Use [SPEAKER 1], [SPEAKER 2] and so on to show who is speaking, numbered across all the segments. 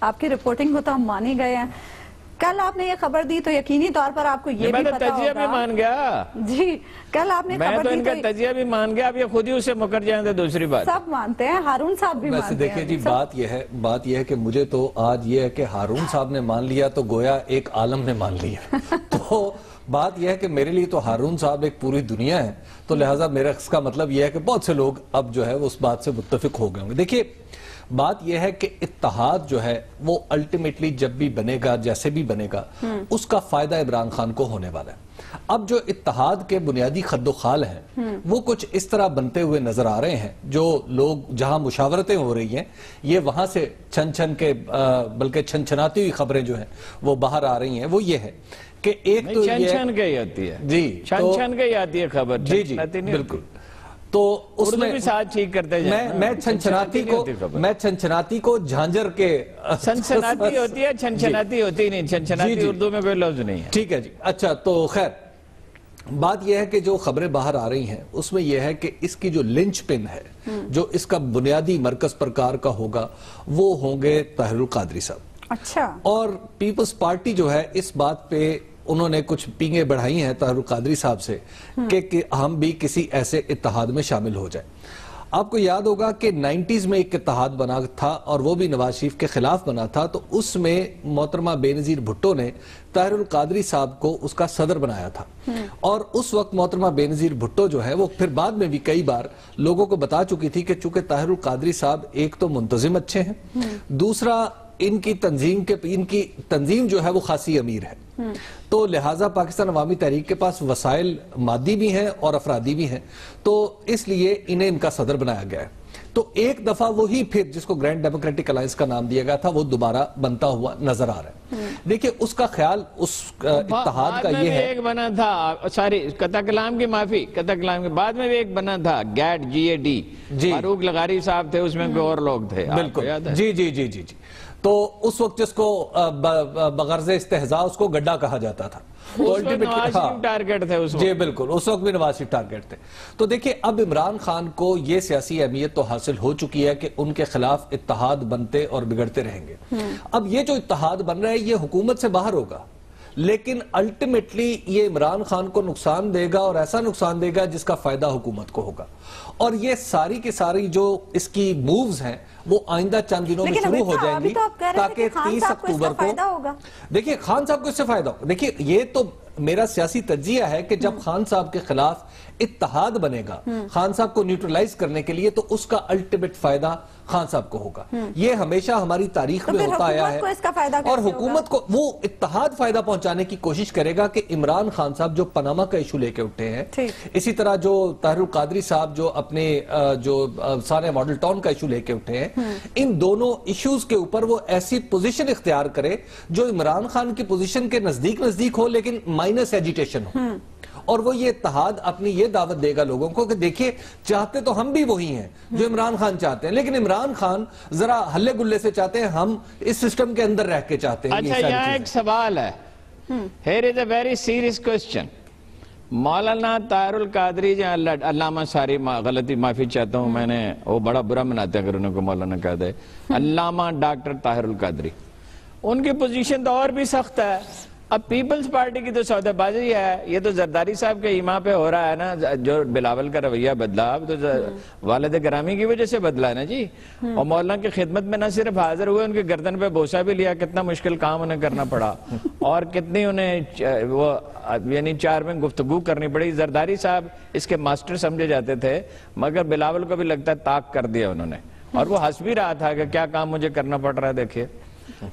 [SPEAKER 1] آپ کی رپورٹنگ کو تو ہم مان ہی گئے ہیں. کل آپ نے یہ خبر دی تو یقینی طور پر آپ کو یہ بھی پتا
[SPEAKER 2] تجزیہ بھی مان گیا.
[SPEAKER 1] جی کل آپ نے
[SPEAKER 2] میں
[SPEAKER 1] خبر
[SPEAKER 2] تو
[SPEAKER 1] دی
[SPEAKER 2] ان کا تجزیہ بھی مان گیا. اب یہ خود ہی اسے مکر جائیں تو دوسری بات.
[SPEAKER 1] سب مانتے ہیں, ہارون صاحب بھی مانتے ہیں.
[SPEAKER 3] دیکھیں جی بات یہ ہے کہ مجھے تو آج یہ ہے کہ ہارون صاحب نے مان لیا تو گویا ایک عالم نے مان لیا. تو بات یہ ہے کہ میرے لیے تو ہارون صاحب ایک پوری دنیا ہے, تو لہٰذا میرا اس کا مطلب یہ ہے کہ بہت سے لوگ اب جو ہے اس بات سے متفق ہو گئے ہوں گے. دیکھیے بات یہ ہے کہ اتحاد جو ہے وہ الٹیمیٹلی جب بھی بنے گا, جیسے بھی بنے گا, اس کا فائدہ عمران خان کو ہونے والا ہے. اب جو اتحاد کے بنیادی خد و خال ہیں وہ کچھ اس طرح بنتے ہوئے نظر آ رہے ہیں. جو لوگ جہاں مشاورتیں ہو رہی ہیں یہ وہاں سے چھن کے بلکہ چھنچھناتی ہوئی خبریں جو ہیں وہ باہر آ رہی ہیں. وہ یہ ہے کہ ایک تو
[SPEAKER 2] چھن کے ہی آتی ہے.
[SPEAKER 3] جی
[SPEAKER 2] چھن کے ہی آتی ہے خبر.
[SPEAKER 3] جی جی بالکل. تو اس میں
[SPEAKER 2] بھی ساتھ ٹھیک کرتے جائیں.
[SPEAKER 3] میں چھنچھناتی کو جھانجر کے
[SPEAKER 2] چھنچھناتی ہوتی ہے, چھنچھناتی ہوتی نہیں. چھنچھناتی اردو میں کوئی لفظ نہیں ہے.
[SPEAKER 3] ٹھیک ہے جی. اچھا تو خیر بات یہ ہے کہ جو خبریں باہر آ رہی ہیں اس میں یہ ہے کہ اس کی جو لنچ پن ہے, جو اس کا بنیادی مرکز پرکار کا ہوگا, وہ ہوں گے طاہر القادری صاحب.
[SPEAKER 1] اچھا. اور
[SPEAKER 3] پیپلز پارٹی جو ہے اس بات پہ انہوں نے کچھ پینگیں بڑھائی ہیں طاہر القادری صاحب سے کہ ہم بھی کسی ایسے اتحاد میں شامل ہو جائیں. آپ کو یاد ہوگا کہ 90s میں ایک اتحاد بنا تھا اور وہ بھی نواز شریف کے خلاف بنا تھا. تو اس میں محترمہ بے نظیر بھٹو نے طاہر القادری صاحب کو اس کا صدر بنایا تھا. اور اس وقت محترمہ بے نظیر بھٹو جو ہے وہ پھر بعد میں بھی کئی بار لوگوں کو بتا چکی تھی کہ چونکہ طاہر القادری صاحب ایک تو منتظم اچھے ہیں, دوسرا ان کی تنظیم جو ہے وہ خاصی امیر ہے, تو لہٰذا پاکستان عوامی تحریک کے پاس وسائل مادی بھی ہیں اور افرادی بھی ہیں, تو اس لیے انہیں ان کا صدر بنایا گیا ہے. تو ایک دفعہ وہی پھر جس کو گرینڈ ڈیموکریٹک الائنس کا نام دیا گیا تھا وہ دوبارہ بنتا ہوا نظر آ رہا ہے. دیکھیں اس کا خیال اس اتحاد کا یہ ہے.
[SPEAKER 2] ایک بنا تھا, ساری قطع کلام کی معافی, قطع کلام کے بعد میں بھی ایک بنا تھا گیٹ GAD, فاروق لغاری صاحب تھے اس میں, کوئی اور لوگ تھے.
[SPEAKER 3] بالکل جی جی جی جی جی. تو اس وقت جس کو بغرض استہزاء اس کو گڈھا کہا جاتا تھا.
[SPEAKER 2] نواز شریف ٹارگٹ تھے اس وقت.
[SPEAKER 3] جی بالکل, اس وقت بھی نواز شریف ٹارگٹ تھے. تو دیکھیں اب عمران خان کو یہ سیاسی اہمیت تو حاصل ہو چکی ہے کہ ان کے خلاف اتحاد بنتے اور بگڑتے رہیں گے. اب یہ جو اتحاد بن رہا ہے یہ حکومت سے باہر ہوگا, لیکن الٹیمیٹلی یہ عمران خان کو نقصان دے گا, اور ایسا نقصان دے گا جس کا فائدہ حکومت کو ہوگا. اور یہ ساری کی ساری جو اس کی مووز ہیں وہ آئندہ چند دنوں میں شروع ہو جائیں گی, تاکہ 30 اکتوبر کو دیکھیں خان صاحب کو اس سے فائدہ ہوگا. دیکھیں یہ تو میرا سیاسی تجزیہ ہے کہ جب خان صاحب کے خلاف اتحاد بنے گا خان صاحب کو نیوٹرلائز کرنے کے لیے, تو اس کا الٹیمیٹ فائدہ خان صاحب کو ہوگا. یہ ہمیشہ ہماری تاریخ میں ہوتا آیا ہے, اور حکومت کو وہ اتحاد فائدہ پہنچانے کی کوشش کرے گا کہ عمران خان صاحب جو پاناما کا ایشو لے کے اٹھے ہیں, اسی طرح جو طاہر القادری صاحب جو اپنے جو سارے ماڈل ٹاؤن کا ایشو لے کے اٹھے ہیں, ان دونوں ایشوز کے اوپر وہ ایسی پوزیشن اختیار کرے جو عمران خان کی پوزیشن کے نزدیک ہو, لیکن مائنس ایجیٹیشن ہو. اور وہ یہ اتحاد اپنی یہ دعوت دے گا لوگوں کو کہ دیکھیے چاہتے تو ہم بھی وہی ہیں جو عمران خان چاہتے ہیں, لیکن عمران خان ذرا ہلے گلے سے چاہتے ہیں, ہم اس سسٹم کے اندر رہ کے چاہتے ہیں.
[SPEAKER 2] اچھا یہاں ایک سوال ہے, here is a very serious question. Maulana Tahir al-Qadri جو علامہ ساری غلطی معافی چاہتا ہوں, میں نے وہ بڑا برا مناتے ہیں اگر انہوں کو مولانا کہہ دے, علامہ ڈاکٹر طاہر القادری, ان کی پوزیشن تو اور بھی سخت ہے. اب پیپلز پارٹی کی تو سودہ بازی ہے, یہ تو زرداری صاحب کے ایما پہ ہو رہا ہے نا, جو بلاول کا رویہ بدلا اب تو والد گرامی کی وجہ سے بدلا ہے نا جی. اور مولانا کی خدمت میں نہ صرف حاضر ہوئے, ان کے گردن پہ بوسہ بھی لیا, کتنا مشکل کام انہیں کرنا پڑا, اور کتنی انہیں وہ یعنی 4 میں گفتگو کرنی پڑی. زرداری صاحب اس کے ماسٹر سمجھے جاتے تھے, مگر بلاول کو بھی لگتا ہے طاق کر دیا انہوں نے, اور وہ ہنس بھی رہا تھا کہ کیا کام مجھے کرنا پڑ رہا ہے دیکھیے.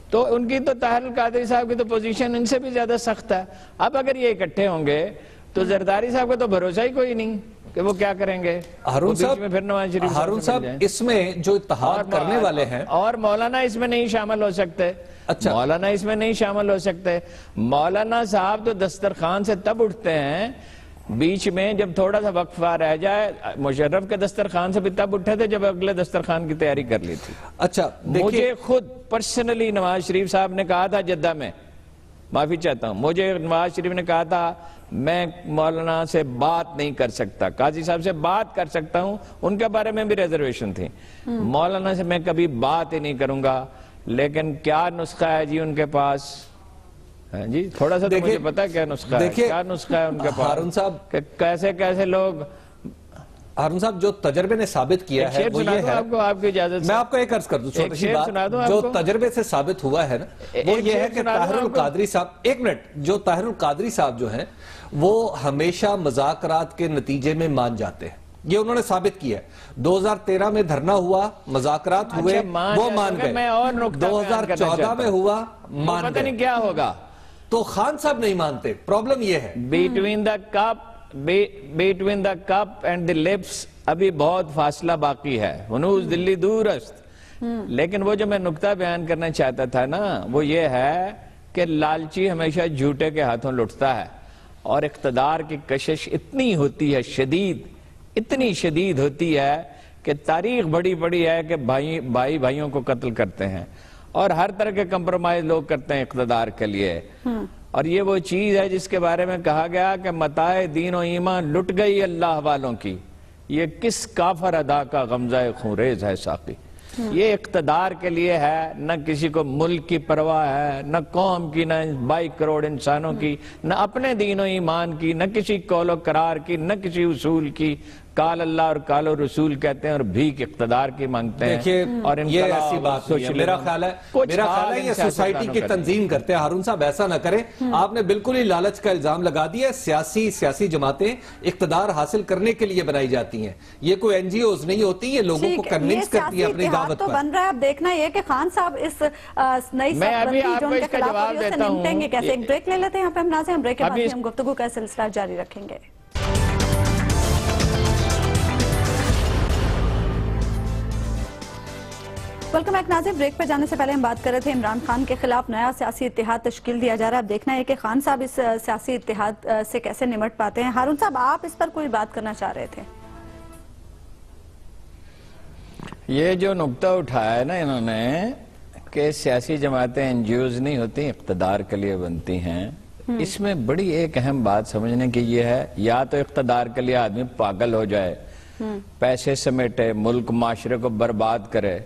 [SPEAKER 2] تو ان کی تو طاہر القادری صاحب کی تو پوزیشن ان سے بھی زیادہ سخت ہے. اب اگر یہ اکٹھے ہوں گے تو زرداری صاحب کا تو بھروسہ ہی کوئی نہیں کہ وہ کیا کریں گے.
[SPEAKER 3] ہارون صاحب اس میں جو اتحاد کرنے والے ہیں,
[SPEAKER 2] اور مولانا اس میں نہیں شامل ہو سکتے. اچھا مولانا اس میں نہیں شامل ہو سکتے. مولانا صاحب تو دسترخوان سے تب اٹھتے ہیں بیچ میں جب تھوڑا سا وقفہ رہ جائے. مشرف کے دسترخوان سے بھی تب اٹھے تھے جب اگلے دسترخوان کی تیاری کر لی تھی.
[SPEAKER 3] اچھا
[SPEAKER 2] مجھے خود پرسنلی نواز شریف صاحب نے کہا تھا جدہ میں, معافی چاہتا ہوں, مجھے نواز شریف نے کہا تھا میں مولانا سے بات نہیں کر سکتا, قاضی صاحب سے بات کر سکتا ہوں, ان کے بارے میں بھی ریزرویشن تھی, مولانا سے میں کبھی بات ہی نہیں کروں گا. لیکن کیا نسخہ ہے جی ان کے پاس؟ جی تھوڑا سا تو مجھے پتا کیا نسخہ ہے، کیا نسخہ ہے ان کے پاس؟
[SPEAKER 3] ہارون صاحب
[SPEAKER 2] کہ کیسے لوگ،
[SPEAKER 3] ہارون صاحب جو تجربے نے ثابت کیا ہے وہ یہ ہے،
[SPEAKER 2] آپ کی اجازت
[SPEAKER 3] میں آپ کو ایک عرض کر دوں چھوٹی سی بات، جو تجربے سے ثابت ہوا ہے نا وہ یہ ہے کہ طاہر القادری صاحب، ایک منٹ، جو طاہر القادری صاحب جو ہیں وہ ہمیشہ مذاکرات کے نتیجے میں مان جاتے ہیں، یہ انہوں نے ثابت کیا ہے۔ 2013 میں دھرنا ہوا، مذاکرات ہوئے، وہ مان گئے، 2014 میں ہوا، مان گئے،
[SPEAKER 2] پتہ نہیں کیا ہوگا۔
[SPEAKER 3] تو خان صاحب نہیں مانتے، پرابلم یہ ہے
[SPEAKER 2] between the cup and the lips ابھی بہت فاصلہ باقی ہے، ہنوز دلی دور است۔ لیکن وہ جو میں نکتہ بیان کرنا چاہتا تھا نا وہ یہ ہے کہ لالچی ہمیشہ جھوٹے کے ہاتھوں لٹتا ہے، اور اقتدار کی کشش اتنی ہوتی ہے، اتنی شدید ہوتی ہے کہ تاریخ بڑی بڑی ہے کہ بھائیوں کو قتل کرتے ہیں، اور ہر طرح کے کمپرومائز لوگ کرتے ہیں اقتدار کے لیے۔ اور یہ وہ چیز ہے جس کے بارے میں کہا گیا کہ متاع دین و ایمان لٹ گئی اللہ والوں کی، یہ کس کافر ادا کا غمزہ خونریز ہے ساقی۔ یہ اقتدار کے لیے ہے، نہ کسی کو ملک کی پرواہ ہے، نہ قوم کی، نہ 22 کروڑ انسانوں کی، نہ اپنے دین و ایمان کی، نہ کسی قول و قرار کی، نہ کسی اصول کی۔ قال اللہ اور قال رسول کہتے ہیں اور بھیک اقتدار کی مانگتے ہیں۔
[SPEAKER 3] دیکھیے یہ ایسی بات نہیں ہے، میرا خیال ہے یہ سوسائٹی کی تنظیم کرتے ہیں۔ ہارون صاحب ایسا نہ کریں، آپ نے بالکل ہی لالچ کا الزام لگا دیا ہے۔ سیاسی جماعتیں اقتدار حاصل کرنے کے لیے بنائی جاتی ہیں، یہ کوئی این جی اوز نہیں ہوتی، یہ لوگوں کو کنونس کرتی ہے اپنی دعوت پر۔
[SPEAKER 1] بن رہا ہے، اب دیکھنا یہ کہ خان صاحب اس نئی
[SPEAKER 2] سربراہی جو ان کے خلاف ہوئی اس سے نمٹیں گے کیسے۔
[SPEAKER 1] ایک بریک لے لیتے ہیں یہاں پہ ہم ناظرین، بریک کے بعد ہم گفتگو کا سلسلہ جاری رکھیں گے۔ ویلکم بیک ناظرین، بریک پر جانے سے پہلے ہم بات کر رہے تھے عمران خان کے خلاف نیا سیاسی اتحاد تشکیل دیا جا رہا ہے۔ اب دیکھنا ہے کہ خان صاحب اس سیاسی اتحاد سے کیسے نمٹ پاتے ہیں۔ ہارون صاحب آپ اس پر کوئی بات کرنا چاہ رہے تھے؟
[SPEAKER 2] یہ جو نقطہ اٹھایا ہے نا انہوں نے کہ سیاسی جماعتیں این جی اوز نہیں ہوتی، اقتدار کے لیے بنتی ہیں، اس میں بڑی ایک اہم بات سمجھنے کی یہ ہے، یا تو اقتدار کے لیے آدمی پاگل ہو جائے، پیسے سمیٹے، ملک معاشرے کو برباد کرے،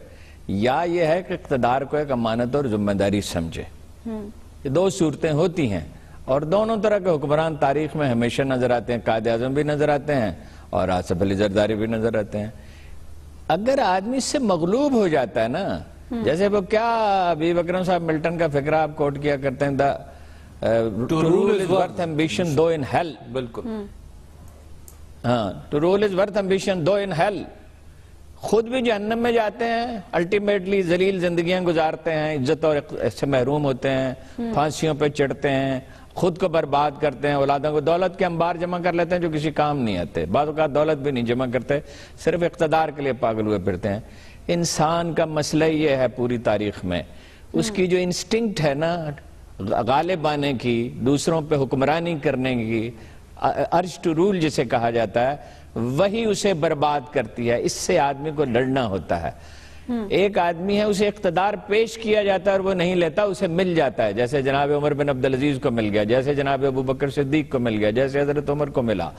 [SPEAKER 2] یا یہ ہے کہ اقتدار کو ایک امانت اور ذمہ داری سمجھے۔ یہ دو صورتیں ہوتی ہیں، اور دونوں طرح کے حکمران تاریخ میں ہمیشہ نظر آتے ہیں۔ قائد اعظم بھی نظر آتے ہیں اور آصف علی زرداری بھی نظر آتے ہیں۔ اگر آدمی سے مغلوب ہو جاتا ہے نا، جیسے وہ کیا ابی اکرم صاحب ملٹن کا فقرہ آپ کوٹ کیا کرتے ہیں، to rule is worth ambition though in hell۔
[SPEAKER 3] بالکل
[SPEAKER 2] ہاں، to rule is worth ambition though in hell۔ خود بھی جہنم میں جاتے ہیں، الٹیمیٹلی ذلیل زندگیاں گزارتے ہیں، عزت اور سے محروم ہوتے ہیں، پھانسیوں پہ چڑھتے ہیں، خود کو برباد کرتے ہیں، اولادوں کو دولت کے انبار جمع کر لیتے ہیں جو کسی کام نہیں آتے، بعض اوقات دولت بھی نہیں جمع کرتے، صرف اقتدار کے لیے پاگل ہوئے پھرتے ہیں۔ انسان کا مسئلہ یہ ہے پوری تاریخ میں، اس کی جو انسٹنکٹ ہے نا غالب آنے کی، دوسروں پہ حکمرانی کرنے کی، ارج ٹو رول جسے کہا جاتا ہے، وہی اسے برباد کرتی ہے۔ اس سے آدمی کو لڑنا ہوتا ہے۔ ایک آدمی ہے، اسے اقتدار پیش کیا جاتا ہے اور وہ نہیں لیتا، اسے مل جاتا ہے، جیسے جناب عمر بن عبدالعزیز کو مل گیا، جیسے جناب ابو بکر صدیق کو مل گیا، جیسے حضرت عمر کو ملا،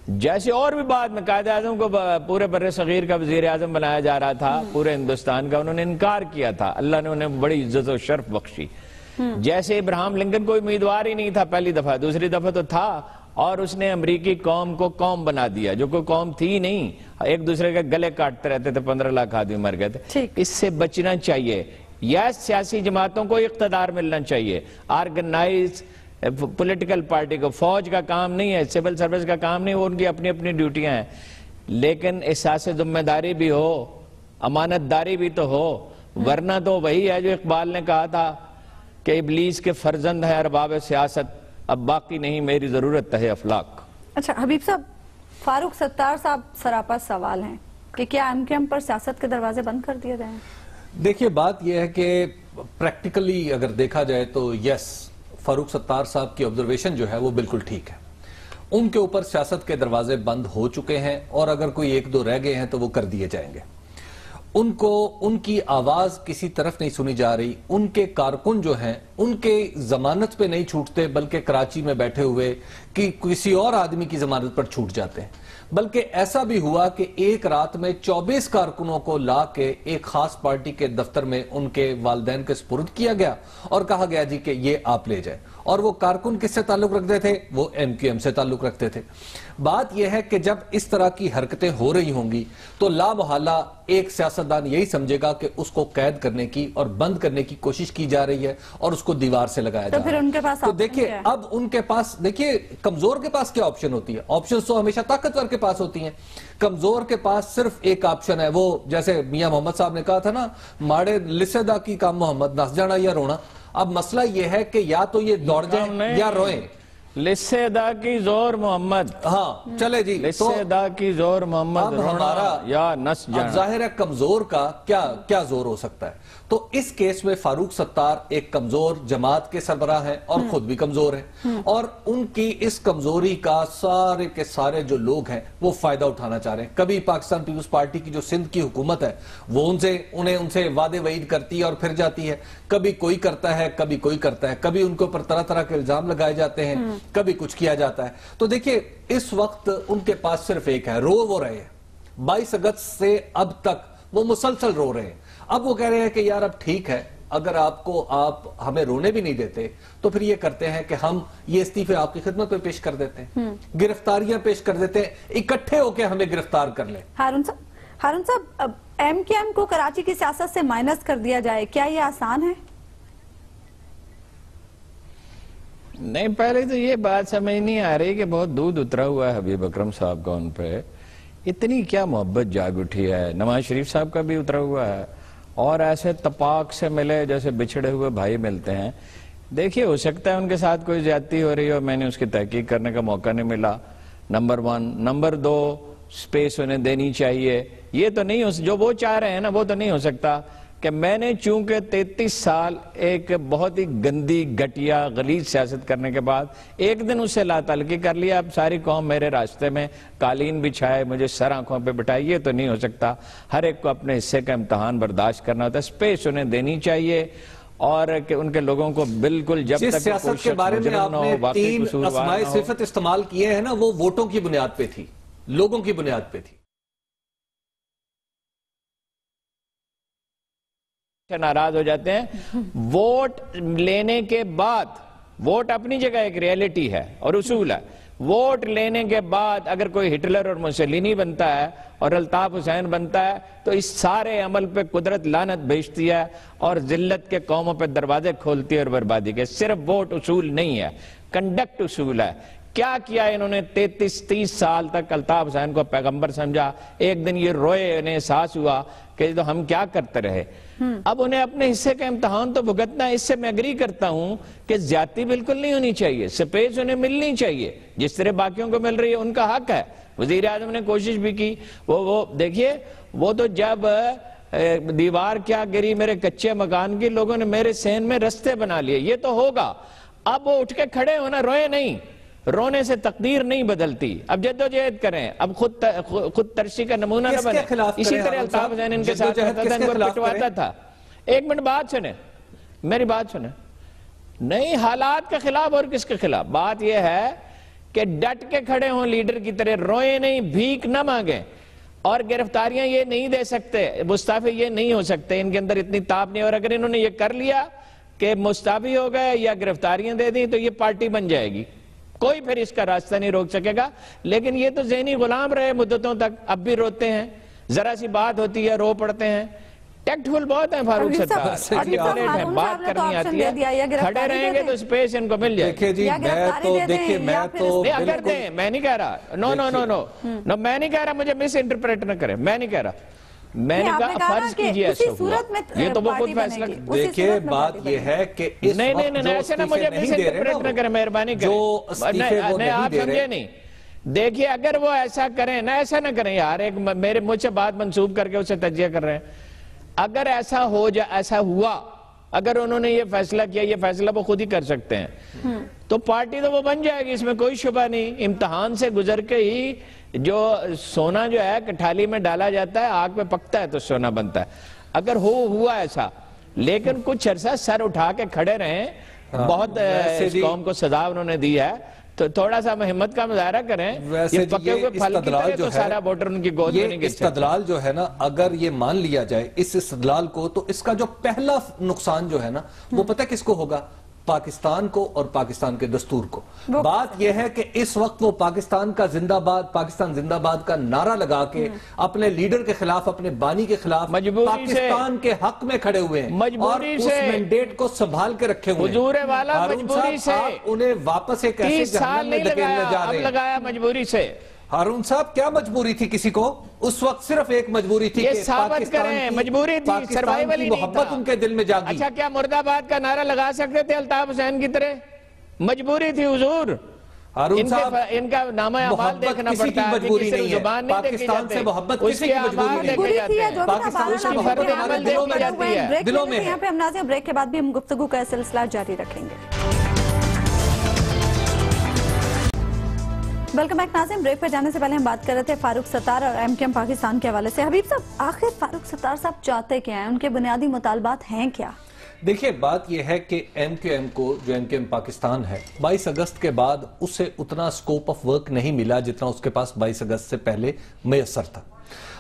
[SPEAKER 2] جیسے اور بھی بعد میں قائد اعظم کو پورے بر صغیر کا وزیر اعظم بنایا جا رہا تھا، پورے ہندوستان کا، انہوں نے انکار کیا تھا، اللہ نے انہیں بڑی عزت و شرف بخشی۔ جیسے ابراہیم لنکن کوئی امیدوار ہی نہیں تھا پہلی دفعہ، دوسری دفعہ تو تھا، اور اس نے امریکی قوم کو قوم بنا دیا جو کوئی قوم تھی نہیں، ایک دوسرے کے گلے کاٹتے رہتے تھے، 15 لاکھ آدمی مر گئے تھے۔ اس سے بچنا چاہیے، یا سیاسی جماعتوں کو اقتدار ملنا چاہیے، آرگنائز پولیٹیکل پارٹی کو۔ فوج کا کام نہیں ہے، سول سروس کا کام نہیں، وہ ان کی اپنی اپنی ڈیوٹیاں ہیں، لیکن احساس ذمہ داری بھی ہو، امانت داری بھی تو ہو، ورنہ تو وہی ہے جو اقبال نے کہا تھا کہ ابلیس کے فرزند ہے ارباب سیاست، اب باقی نہیں میری ضرورت ہے افلاک۔
[SPEAKER 1] اچھا حبیب صاحب، فاروق ستار صاحب سراپا سوال ہیں کہ کیا ایم کیو ایم پر سیاست کے دروازے بند کر دیے گئے ہیں؟
[SPEAKER 3] دیکھیے بات یہ ہے کہ پریکٹیکلی اگر دیکھا جائے تو یس، فاروق ستار صاحب کی آبزرویشن جو ہے وہ بالکل ٹھیک ہے، ان کے اوپر سیاست کے دروازے بند ہو چکے ہیں، اور اگر کوئی ایک دو رہ گئے ہیں تو وہ کر دیے جائیں گے۔ ان کی آواز کسی طرف نہیں سنی جا رہی، ان کے کارکن جو ہیں ان کے ضمانت پہ نہیں چھوٹتے، بلکہ کراچی میں بیٹھے ہوئے کہ کسی اور آدمی کی ضمانت پر چھوٹ جاتے ہیں۔ بلکہ ایسا بھی ہوا کہ ایک رات میں 24 کارکنوں کو لا کے ایک خاص پارٹی کے دفتر میں ان کے والدین کے سپرد کیا گیا اور کہا گیا جی کہ یہ آپ لے جائیں. اور وہ کارکن کس سے تعلق رکھتے تھے؟ وہ MQM سے تعلق رکھتے تھے. بات یہ ہے کہ جب اس طرح کی حرکتیں ہو رہی ہوں گی تو لا محالہ ایک سیاستدان یہی سمجھے گا کہ اس کو قید کرنے کی اور بند کرنے کی کوشش کی جا رہی ہے اور اس کو دیوار سے لگایا جا رہا ہے.
[SPEAKER 1] تو پھر ان کے پاس
[SPEAKER 3] تو دیکھیں اب ان کے پاس، دیکھیں کمزور کے پاس کیا آپشن ہوتی ہے؟ آپشن تو ہمیشہ طاقتور کے پاس ہوتی ہیں. کمزور کے پاس صرف ایک آپشن ہے، وہ جیسے میاں محمد صاحب نے کہا تھا نا، ماڑے لسے دا کی کام محمد، نس جانا یا رونا. اب مسئلہ یہ ہے کہ یا تو یہ دوڑ جائیں یا روئیں.
[SPEAKER 2] لسے دا کی زور محمد،
[SPEAKER 3] ہاں چلے جی،
[SPEAKER 2] لسے دا کی زور محمد، رونا یا نس جانا.
[SPEAKER 3] اب ظاہر ہے کمزور کا کیا زور ہو سکتا ہے؟ تو اس کیس میں فاروق ستار ایک کمزور جماعت کے سربراہ ہیں اور خود بھی کمزور ہیں، اور ان کی اس کمزوری کا سارے کے سارے جو لوگ ہیں وہ فائدہ اٹھانا چاہ رہے ہیں. کبھی پاکستان پیپلز پارٹی کی جو سندھ کی حکومت ہے وہ ان سے وعدے وعید کرتی ہے اور پھر جاتی ہے. کبھی کوئی کرتا ہے، کبھی کوئی کرتا ہے، کبھی ان کے اوپر طرح طرح کے الزام لگائے جاتے ہیں، کبھی کچھ کیا جاتا ہے. تو دیکھیں اس وقت ان کے پاس صرف ایک ہے، وہ رہے ہیں 22 اگست سے اب تک وہ مسلسل رو رہے ہیں. اب وہ کہہ رہے ہیں کہ یار اب ٹھیک ہے، اگر آپ ہمیں رونے بھی نہیں دیتے تو پھر یہ کرتے ہیں کہ ہم یہ استعفے آپ کی خدمت پہ پیش کر دیتے ہیں، گرفتاریاں پیش کر دیتے ہیں، اکٹھے ہو کے ہمیں گرفتار کر لیں.
[SPEAKER 1] ہارون صاحب MQM کو کراچی کی سیاست سے مائنس کر دیا جائے، کیا یہ آسان ہے؟
[SPEAKER 2] نہیں، پہلے تو یہ بات سمجھ نہیں آ رہی کہ بہت دودھ اترا ہوا ہے حبیب اکرم صاحب کا ان پہ. اتنی کیا محبت جاگ اٹھی ہے. نواز شریف صاحب کا بھی اترا ہوا ہے اور ایسے تپاک سے ملے جیسے بچھڑے ہوئے بھائی ملتے ہیں. دیکھیے ہو سکتا ہے ان کے ساتھ کوئی زیادتی ہو رہی ہو، میں نے اس کی تحقیق کرنے کا موقع نہیں ملا، نمبر 1. نمبر 2، سپیس انہیں دینی چاہیے. یہ تو نہیں جو وہ چاہ رہے ہیں نا، وہ تو نہیں ہو سکتا کہ میں نے چونکہ 33 سال ایک بہت ہی گندی گھٹیا غلیظ سیاست کرنے کے بعد ایک دن اسے لا تعلقی کر لیا، اب ساری قوم میرے راستے میں قالین بچھائے، مجھے سر آنکھوں پہ بٹھائے. یہ تو نہیں ہو سکتا. ہر ایک کو اپنے حصے کا امتحان برداشت کرنا ہوتا ہے. سپیس انہیں دینی چاہیے اور کہ ان کے لوگوں کو بالکل جب تک
[SPEAKER 3] جس سیاست کے بارے میں آپ نے 3 اسماء صفت استعمال کیے ہیں نا، وہ ووٹوں کی بنیاد پہ تھی، لوگوں کی بنیاد پہ تھی.
[SPEAKER 2] ناراض ہو جاتے ہیں. ووٹ لینے کے بعد، ووٹ اپنی جگہ ایک ریئلٹی ہے اور اصول ہے. ووٹ لینے کے بعد اگر کوئی ہٹلر اور موسولینی بنتا ہے اور الطاف حسین بنتا ہے تو اس سارے عمل پہ قدرت لعنت بھیجتی ہے اور ذلت کے قوموں پہ دروازے کھولتی ہے اور بربادی کے. صرف ووٹ اصول نہیں ہے، کنڈکٹ اصول ہے. کیا کیا انہوں نے 30 سال تک الطاف حسین کو پیغمبر سمجھا. ایک دن یہ روئے، انہیں احساس ہوا کہ تو ہم کیا کرتے رہے. اب انہیں اپنے حصے کا امتحان تو بھگتنا ہے. اس سے میں اگری کرتا ہوں کہ زیادتی بالکل نہیں ہونی چاہیے، سپیس انہیں ملنی چاہیے جس طرح باقیوں کو مل رہی ہے، ان کا حق ہے. وزیر اعظم نے کوشش بھی کی. وہ دیکھیے، وہ تو جب دیوار کیا گری میرے کچے مکان کی، لوگوں نے میرے سین میں رستے بنا لیے. یہ تو ہوگا. اب وہ اٹھ کے کھڑے ہونا، روئے نہیں. رونے سے تقدیر نہیں بدلتی. اب جدوجہد کریں. اب خود ترشی کا نمونہ نہ بنے. اسی طرح الطاف حسین ان کے ساتھ ان کو پٹواتا تھا. ایک منٹ بات سنیں، میری بات سنیں. نہیں، حالات کے خلاف اور کس کے خلاف؟ بات یہ ہے کہ ڈٹ کے کھڑے ہوں لیڈر کی طرح، روئے نہیں، بھیک نہ مانگیں. اور گرفتاریاں یہ نہیں دے سکتے، مستعفی یہ نہیں ہو سکتے، ان کے اندر اتنی تاب نہیں. اور اگر انہوں نے یہ کر لیا کہ مستعفی ہو گئے یا گرفتاریاں دے دیں تو یہ پارٹی بن جائے گی. کوئی پھر اس کا راستہ نہیں روک سکے گا. لیکن یہ تو ذہنی غلام رہے مدتوں تک، اب بھی روتے ہیں. ذرا سی بات ہوتی ہے رو پڑتے ہیں. ٹیکٹفل بہت ہیں فاروق ستار، آرٹیکولیٹ ہیں، بات کرنی آتی ہے. کھڑے رہیں گے تو سپیس ان کو مل جائے.
[SPEAKER 3] دیکھیں جی،
[SPEAKER 2] اگر دیں، میں نہیں کہہ رہا، نو میں نہیں کہہ رہا، مجھے مس انٹرپریٹ نہ کریں. میں نہیں کہہ رہا، میں نے کہا فرض کیجئے ایسا ہوا. یہ تو وہ خود فیصلہ.
[SPEAKER 3] دیکھیں بات یہ ہے کہ اس
[SPEAKER 2] نہیں ایسے نہ مجھے مس انٹرپریٹ نہ کریں، مہربانی کریں. نہیں آپ سمجھے نہیں. دیکھیے اگر وہ ایسا کریں نا، ایسا نہ کریں یار، ایک میرے مجھ سے بات منسوب کر کے اسے تجزیہ کر رہے ہیں. اگر ایسا ایسا ہوا، اگر انہوں نے یہ فیصلہ کیا، یہ فیصلہ وہ خود ہی کر سکتے ہیں، تو پارٹی تو وہ بن جائے گی، اس میں کوئی شبہ نہیں. امتحان سے گزر کے ہی جو سونا جو ہے کٹھالی میں ڈالا جاتا ہے، آگ پہ پکتا ہے تو سونا بنتا ہے. اگر ہوا ایسا، لیکن کچھ عرصہ سر اٹھا کے کھڑے رہیں. بہت اس قوم کو سزا انہوں نے دی ہے. تو تھوڑا سا ہمت کا مظاہرہ کریں.
[SPEAKER 3] ویسے
[SPEAKER 2] پکے ہوئے پھل کی طرح تو سارا ووٹر ان کی گود میں نہیں گر سکتا.
[SPEAKER 3] استدلال جو ہے نا، اگر یہ مان لیا جائے اس استدلال کو، تو اس کا جو پہلا نقصان جو ہے نا وہ پتہ کس کو ہوگا؟ پاکستان کو اور پاکستان کے دستور کو. بات یہ ہے کہ اس وقت وہ پاکستان کا زندہ باد، پاکستان زندہ باد کا نعرہ لگا کے اپنے لیڈر کے خلاف، اپنے بانی کے خلاف پاکستان کے حق میں کھڑے ہوئے ہیں اور اس مینڈیٹ کو سنبھال کے رکھے ہوئے ہیں.
[SPEAKER 2] حضور والا مجبوری سے
[SPEAKER 3] آپ انہیں واپس ایک ایسے
[SPEAKER 2] 30 سال
[SPEAKER 3] جہنم میں
[SPEAKER 2] نہیں
[SPEAKER 3] دھکیلنے جا
[SPEAKER 2] لگایا،
[SPEAKER 3] رہے
[SPEAKER 2] اب
[SPEAKER 3] ہیں.
[SPEAKER 2] لگایا مجبوری سے.
[SPEAKER 3] ہارون صاحب کیا مجبوری تھی کسی کو؟ اس وقت صرف ایک مجبوری تھی
[SPEAKER 2] یہ
[SPEAKER 3] کہ
[SPEAKER 2] ثابت کریں، مجبوری تھی، سروائیول ہی نہیں تھا.
[SPEAKER 3] محبت ان کے دل میں جاگی.
[SPEAKER 2] اچھا کیا مرد آباد کا نعرہ لگا سکتے تھے الطاف حسین کی طرح؟ مجبوری تھی حضور.
[SPEAKER 3] ہارون صاحب
[SPEAKER 2] ان کا نامہ اعمال دیکھنا
[SPEAKER 3] کسی کی
[SPEAKER 2] پڑتا ہے،
[SPEAKER 3] مجبوری نہیں ہے.
[SPEAKER 2] زبان نہیں دیکھی
[SPEAKER 3] پاکستان
[SPEAKER 2] جاتے،
[SPEAKER 3] سے محبت
[SPEAKER 2] اس
[SPEAKER 3] کسی
[SPEAKER 2] کے
[SPEAKER 3] کی مجبوری
[SPEAKER 2] اعمال
[SPEAKER 3] نہیں
[SPEAKER 2] دیکھے
[SPEAKER 3] ہے.
[SPEAKER 2] جاتے ہیں.
[SPEAKER 3] پاکستان سے محبت ہمارے دلوں میں جاتی ہے، دلوں میں ہے.
[SPEAKER 1] یہاں پہ ہم ناظرین بریک کے بعد بھی ہم گفتگو کا سلسلہ جاری رکھیں گے. ویلکم بیک ناظرین. بریک پہ جانے سے پہلے ہم بات کر رہے تھے فاروق ستار اور ایم کیو ایم پاکستان کے حوالے سے. حبیب صاحب، آخر فاروق ستار صاحب چاہتے کیا ہیں؟ ان کے بنیادی مطالبات ہیں کیا؟
[SPEAKER 3] دیکھیں بات یہ ہے کہ ایم کیو ایم کو، جو ایم کیو ایم پاکستان ہے، 22 اگست کے بعد اسے اتنا سکوپ آف ورک نہیں ملا جتنا اس کے پاس 22 اگست سے پہلے میسر تھا.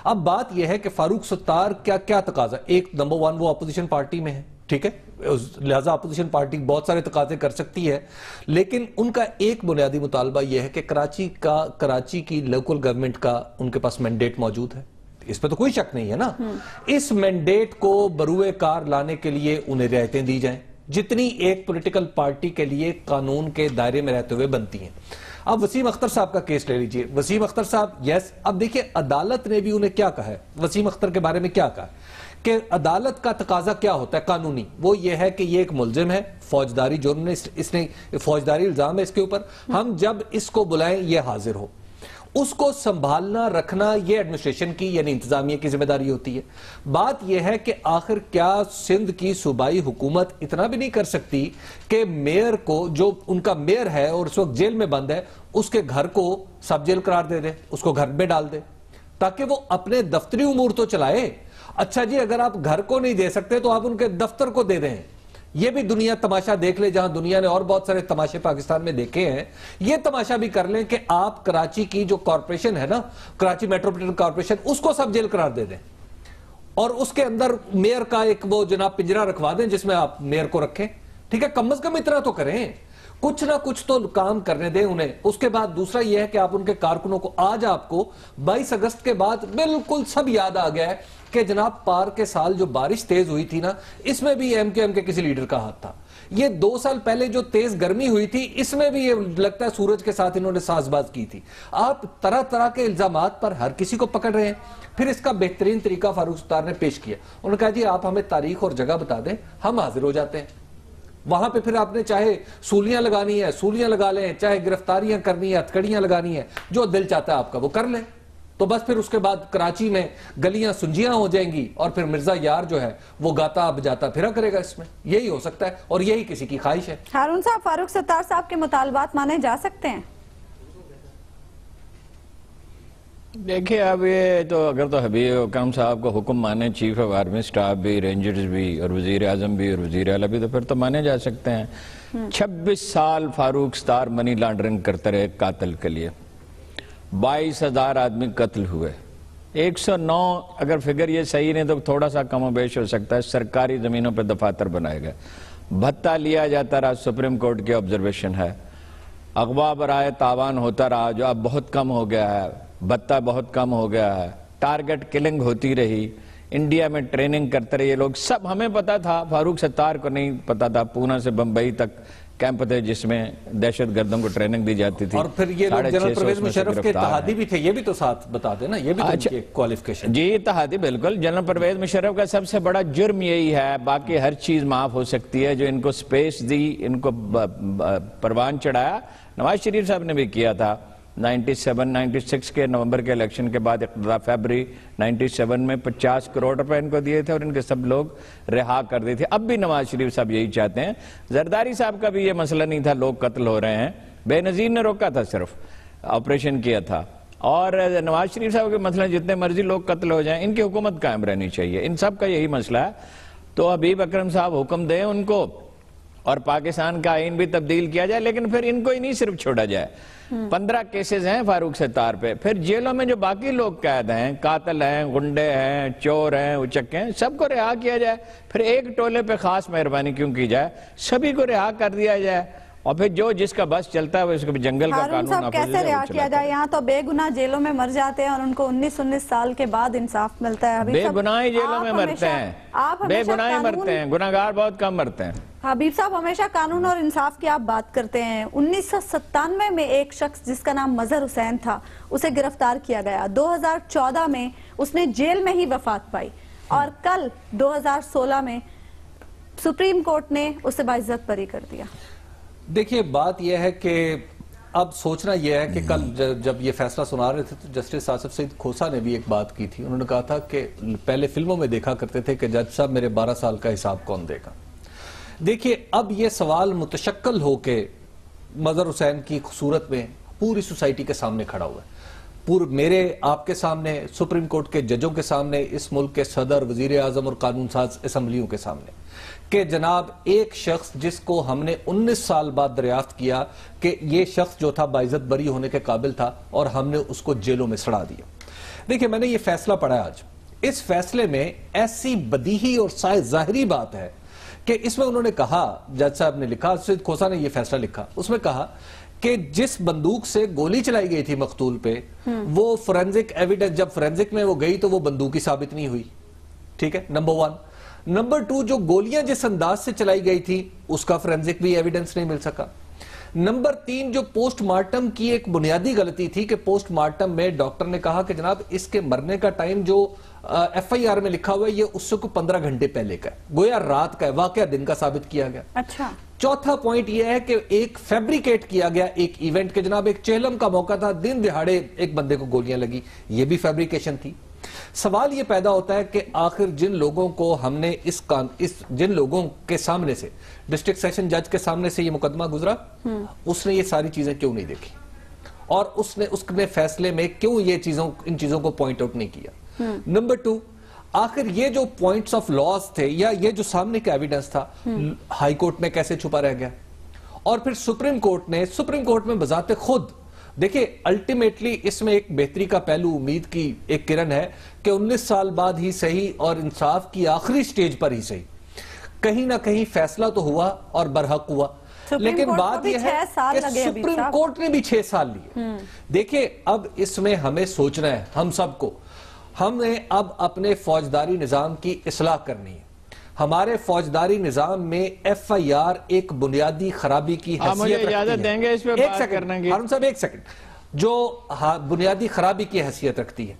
[SPEAKER 3] اب بات یہ ہے کہ فاروق ستار کیا تقاضا؟ ایک نمبر 1 وہ اپوزیشن پارٹی میں ہے، ٹھیک ہے، لہذا اپوزیشن پارٹی بہت سارے تقاضے کر سکتی ہے، لیکن ان کا ایک بنیادی مطالبہ یہ ہے کہ کراچی کی لوکل گورنمنٹ کا ان کے پاس مینڈیٹ موجود ہے. اس پہ تو کوئی شک نہیں ہے نا. اس مینڈیٹ کو بروئے کار لانے کے لیے انہیں رعایتیں دی جائیں جتنی ایک پولیٹیکل پارٹی کے لیے قانون کے دائرے میں رہتے ہوئے بنتی ہیں. اب وسیم اختر صاحب کا کیس لے لیجئے. وسیم اختر صاحب اب دیکھیں عدالت نے بھی انہیں کیا کہا ہے، وسیم اختر کے بارے میں کیا کہا ہے کہ عدالت کا تقاضا کیا ہوتا ہے قانونی؟ وہ یہ ہے کہ یہ ایک ملزم ہے، فوجداری جرم نے اس نے فوجداری الزام ہے اس کے اوپر، ہم جب اس کو بلائیں یہ حاضر ہو. اس کو سنبھالنا رکھنا یہ ایڈمنسٹریشن کی یعنی انتظامیہ کی ذمہ داری ہوتی ہے. بات یہ ہے کہ آخر کیا سندھ کی صوبائی حکومت اتنا بھی نہیں کر سکتی کہ میئر کو، جو ان کا میئر ہے اور اس وقت جیل میں بند ہے، اس کے گھر کو سب جیل قرار دے دے، اس کو گھر میں ڈال دے تاکہ وہ اپنے دفتری امور تو چلائے. اچھا جی، اگر آپ گھر کو نہیں دے سکتے تو آپ ان کے دفتر کو دے دیں. یہ بھی دنیا تماشا دیکھ لے، جہاں دنیا نے اور بہت سارے تماشے پاکستان میں دیکھے ہیں. یہ تماشا بھی کر لیں کہ آپ کراچی کی جو کارپوریشن ہے نا، کراچی میٹروپولیٹن کارپوریشن، اس کو سب جیل قرار دے دیں اور اس کے اندر میئر کا ایک وہ جناب پنجرہ رکھوا دیں جس میں آپ میئر کو رکھیں. ٹھیک ہے، کم از کم اتنا تو کریں، کچھ نہ کچھ تو کام کرنے دیں انہیں. اس کے بعد دوسرا یہ ہے کہ آپ ان کے کارکنوں کو، آج آپ کو 22 اگست کے بعد بالکل سب یاد آ گیا ہے کہ جناب پار کے سال جو بارش تیز ہوئی تھی نا، اس میں بھی ایم کیو ایم کے کسی لیڈر کا ہاتھ تھا. یہ 2 سال پہلے جو تیز گرمی ہوئی تھی، اس میں بھی یہ لگتا ہے سورج کے ساتھ انہوں نے ساز باز کی تھی. آپ طرح طرح کے الزامات پر ہر کسی کو پکڑ رہے ہیں. پھر اس کا بہترین طریقہ فاروق ستار نے پیش کیا. انہوں نے کہا جی آپ ہمیں تاریخ اور جگہ بتا دیں، ہم حاضر ہو جاتے ہیں. وہاں پہ پھر آپ نے چاہے سولیاں لگانی ہے سولیاں لگا لیں، چاہے گرفتاریاں کرنی ہے، ہتھکڑیاں لگانی ہے، جو دل چاہتا ہے آپ کا وہ کر لیں. تو بس پھر اس کے بعد کراچی میں گلیاں سنجیاں ہو جائیں گی اور پھر مرزا یار جو ہے وہ گاتا بجاتا پھرا کرے گا. اس میں یہی ہو سکتا ہے اور یہی کسی کی خواہش ہے.
[SPEAKER 1] ہارون صاحب، فاروق ستار صاحب کے مطالبات مانے جا سکتے ہیں؟
[SPEAKER 2] دیکھیں اب یہ تو اگر تو حبیب اکرم صاحب کو حکم مانے، چیف آف آرمی سٹاف بھی، رینجرز بھی، اور وزیر اعظم بھی اور وزیر اعلیٰ بھی، تو پھر تو مانے جا سکتے ہیں. 26 سال فاروق ستار منی لانڈرنگ کرتے رہے قاتل کے لیے. 22,000 آدمی قتل ہوئے. 109 اگر فگر یہ صحیح نہیں تو تھوڑا سا کم و بیش ہو سکتا ہے، سرکاری زمینوں پہ دفاتر بنائے گئے. بھتہ لیا جاتا رہا، سپریم کورٹ کی آبزرویشن ہے. اغوا برائے تاوان ہوتا رہا جو اب بہت کم ہو گیا ہے. بھتہ بہت کم ہو گیا ہے. ٹارگٹ کلنگ ہوتی رہی. انڈیا میں ٹریننگ کرتے رہے یہ لوگ. سب ہمیں پتا تھا، فاروق ستار کو نہیں پتا تھا. پونا سے بمبئی تک کیمپ تھے جس میں دہشت گردوں کو ٹریننگ دی جاتی تھی.
[SPEAKER 3] اور پھر یہ لوگ جنرل پرویز مشرف کے اتحادی بھی تھے، یہ بھی تو ساتھ بتا دیں نا، یہ بھی تو ان کی کوالیفیکیشن.
[SPEAKER 2] جی اتحادی بالکل. جنرل پرویز مشرف کا سب سے بڑا جرم یہی ہے، باقی ہر چیز معاف ہو سکتی ہے. جو ان کو سپیس دی، ان کو پروان چڑھایا، نواز شریف صاحب نے بھی کیا تھا. 96 کے نومبر کے الیکشن کے بعد اقتدار، فیبری 97 میں 50 کروڑ روپے ان کو دیے تھے اور ان کے سب لوگ رہا کر دیے تھے. اب بھی نواز شریف صاحب یہی چاہتے ہیں. زرداری صاحب کا بھی یہ مسئلہ نہیں تھا، لوگ قتل ہو رہے ہیں، بے نظیر نے روکا تھا، صرف آپریشن کیا تھا. اور نواز شریف صاحب کے مسئلہ جتنے مرضی لوگ قتل ہو جائیں، ان کی حکومت قائم رہنی چاہیے. ان سب کا یہی مسئلہ ہے. تو حبیب اکرم صاحب حکم دیں ان کو اور پاکستان کا آئین بھی تبدیل کیا جائے، لیکن پھر ان کو ہی نہیں صرف چھوڑا جائے. 15 کیسز ہیں فاروق ستار پہ. پھر جیلوں میں جو باقی لوگ قید ہیں، قاتل ہیں، گنڈے ہیں، چور ہیں، اچکے ہیں، سب کو رہا کیا جائے. پھر ایک ٹولے پہ خاص مہربانی کیوں کی جائے، سبھی کو رہا کر دیا جائے. اور پھر جو جس کا بس چلتا ہے وہ اس کو جنگل کا
[SPEAKER 1] ہارون
[SPEAKER 2] قانون
[SPEAKER 1] صاحب کیسے رہا کیا جائے؟ یہاں تو بے گناہ جیلوں میں مر جاتے ہیں اور ان کو 19 سال کے بعد انصاف ملتا ہے.
[SPEAKER 2] بے گناہ ہی جیلوں میں مرتے ہیں، بے گناہ ہی مرتے ہیں، گناہگار بہت کم مرتے ہیں.
[SPEAKER 1] حبیب صاحب ہمیشہ قانون اور انصاف کی آپ بات کرتے ہیں. 1997 میں ایک شخص جس کا نام مظہر حسین تھا اسے گرفتار کیا گیا. 2014 میں اس نے جیل میں ہی وفات پائی اور کل 2016 میں سپریم کورٹ نے اسے باعزت بری کر دیا.
[SPEAKER 3] دیکھیے بات یہ ہے کہ اب سوچنا یہ ہے کہ کل جب یہ فیصلہ سنا رہے تھے تو جسٹس آصف سعید کھوسا نے بھی ایک بات کی تھی. انہوں نے کہا تھا کہ پہلے فلموں میں دیکھا کرتے تھے کہ جج صاحب میرے 12 سال کا حساب کون دے گا. دیکھیے اب یہ سوال متشکل ہو کے مظہر حسین کی صورت میں پوری سوسائٹی کے سامنے کھڑا ہوا ہے. میرے آپ کے سامنے، سپریم کورٹ کے ججوں کے سامنے، اس ملک کے صدر، وزیر اعظم اور قانون ساز اسمبلیوں کے سامنے، کہ جناب ایک شخص جس کو ہم نے 19 سال بعد دریافت کیا کہ یہ شخص جو تھا باعزت بری ہونے کے قابل تھا اور ہم نے اس کو جیلوں میں سڑا دیا. دیکھیں میں نے یہ فیصلہ پڑھا آج. اس فیصلے میں ایسی بدیہی اور ظاہری بات ہے کہ اس میں انہوں نے کہا، جج صاحب نے لکھا، سعید کھوسا نے یہ فیصلہ لکھا، اس میں کہا کہ جس بندوق سے گولی چلائی گئی تھی مقتول پہ وہ فورینزک ایویڈنس، جب فورینزک میں وہ گئی تو وہ بندوقی ثابت نہیں ہوئی. ٹھیک ہے، نمبر 1. نمبر 2، جو گولیاں جس انداز سے چلائی گئی تھی اس کا فورینزک بھی ایویڈنس نہیں مل سکا. نمبر 3، جو پوسٹ مارٹم کی ایک بنیادی غلطی تھی کہ پوسٹ مارٹم میں ڈاکٹر نے کہا کہ جناب اس کے مرنے کا ٹائم جو ایف آئی آر میں لکھا ہوا ہے یہ اس سے کو 15 گھنٹے پہلے کا ہے، گویا رات کا ہے، واقعہ دن کا ثابت کیا گیا.
[SPEAKER 1] اچھا.
[SPEAKER 3] چوتھا پوائنٹ یہ ہے کہ ایک فیبریکیٹ کیا گیا ایک ایونٹ کے جناب ایک چہلم کا موقع تھا، دن دہاڑے ایک بندے کو گولیاں لگی، یہ بھی فیبریکیشن تھی. سوال یہ پیدا ہوتا ہے کہ آخر جن لوگوں کو ہم نے جن لوگوں کے سامنے سے ڈسٹرکٹ سیشن جج کے سامنے سے یہ مقدمہ گزرا، اس نے یہ ساری چیزیں کیوں نہیں دیکھی اور اس نے فیصلے میں کیوں ان چیزوں کو پوائنٹ آؤٹ نہیں کیا. نمبر 2، آخر یہ جو پوائنٹس آف لاز تھے یا یہ جو سامنے کا ایویڈنس تھا ہائی کورٹ میں کیسے چھپا رہ گیا. اور پھر سپریم کورٹ میں بذات خود دیکھیں الٹیمیٹلی اس میں ایک بہتری کا پہلو، امید کی ایک کرن ہے کہ 19 سال بعد ہی صحیح اور انصاف کی آخری سٹیج پر ہی صحیح کہیں نہ کہیں فیصلہ تو ہوا اور برحق ہوا. لیکن بات یہ ہے کہ سپریم کورٹ نے بھی 6 سال لیے. دیکھیں اب اس میں ہمیں سوچنا ہے، ہم سب کو، ہمیں اب اپنے فوجداری نظام کی اصلاح کرنی ہے. ہمارے فوجداری نظام میں ایف آئی آر ایک بنیادی خرابی کی حیثیت رکھتی ہے. ایک سیکنڈ جو بنیادی خرابی کی حیثیت رکھتی ہے.